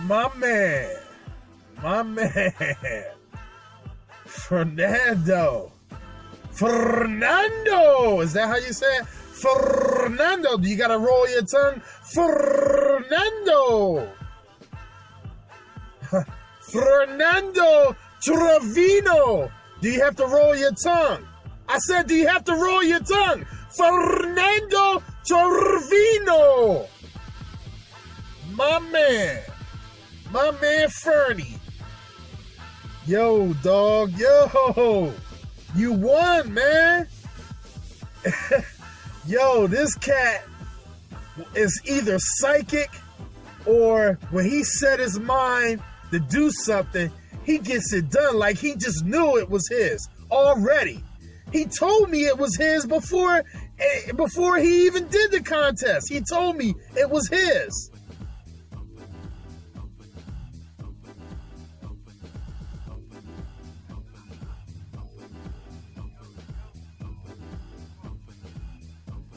My man. Fernando. Is that how you say it? Fernando. You gotta roll your tongue. Fernando. Fernando Trevino. Do you have to roll your tongue? I said, do you have to roll your tongue? Fernando Trevino. My man Fernie. Yo, dog, yo. You won, man. Yo, this cat is either psychic or when he set his mind to do something, he gets it done like he just knew it was his already. He told me it was his before he even did the contest. He told me it was his.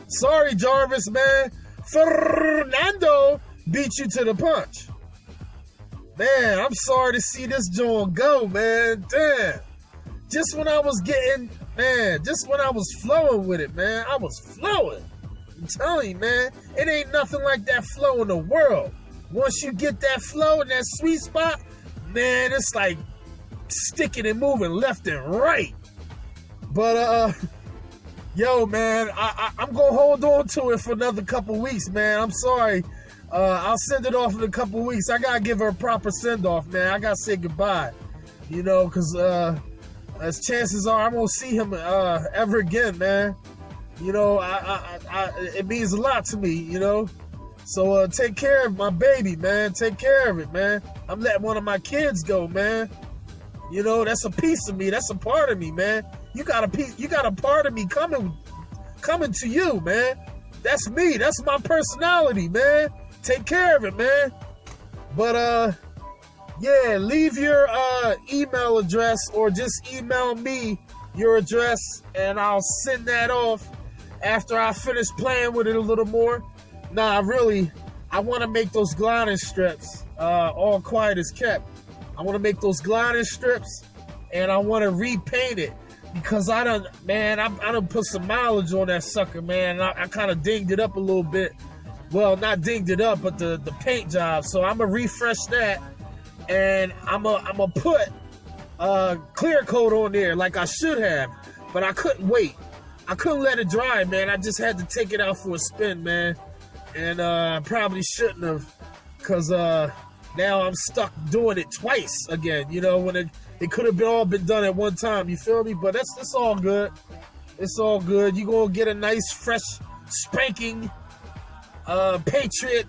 Sorry, Jarvis, man. Fernando beat you to the punch. Man, I'm sorry to see this joint go, man. Damn. Just when I was flowing with it, man. I was flowing. I'm telling you, man. It ain't nothing like that flow in the world. Once you get that flow in that sweet spot, man, it's like sticking and moving left and right. But, yo, man, I'm going to hold on to it for another couple weeks, man. I'm sorry. I'll send it off in a couple weeks. I got to give her a proper send-off, man. I got to say goodbye, you know, because as chances are I won't see him ever again, man. You know, it means a lot to me, you know. So take care of my baby, man. Take care of it, man. I'm letting one of my kids go, man. You know, that's a piece of me. That's a part of me, man. You got a part of me coming to you, man. That's me. That's my personality, man. Take care of it, man. But yeah, leave your email address or just email me your address and I'll send that off after I finish playing with it a little more. Nah, really, I want to make those gliding strips all quiet as kept. I want to make those gliding strips and I want to repaint it. Because I done put some mileage on that sucker, man. I kind of dinged it up a little bit. Well, not dinged it up, but the paint job. So I'm going to refresh that. And I'm going to put clear coat on there like I should have. But I couldn't wait. I couldn't let it dry, man. I just had to take it out for a spin, man. And I probably shouldn't have. Because now I'm stuck doing it twice again. You know, when it could have all been done at one time, you feel me? But it's all good. It's all good. You're going to get a nice, fresh, spanking Patriot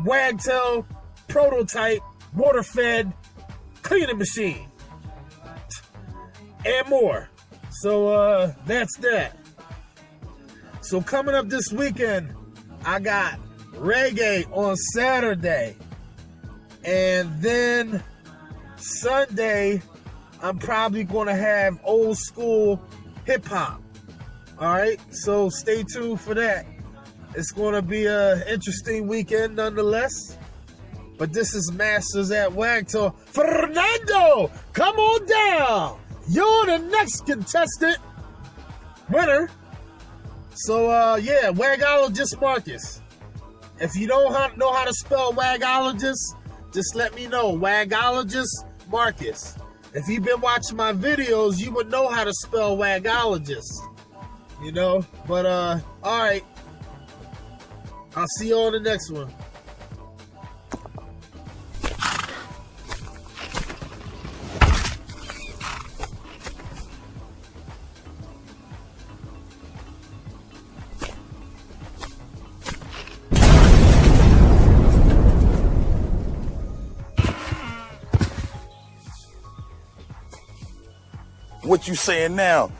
Wagtail prototype water-fed cleaning machine. And more. So that's that. So coming up this weekend, I got reggae on Saturday. And then Sunday, I'm probably going to have old school hip hop. All right, so stay tuned for that. It's going to be an interesting weekend nonetheless. But this is Masters at Wagtail. Fernando, come on down. You're the next contestant winner. So, yeah, Wagologist Marcus. If you don't know how to spell Wagologist, just let me know. Wagologist Marcus. If you've been watching my videos, you would know how to spell Wagologist. You know? But, alright. I'll see you on the next one. What you saying now?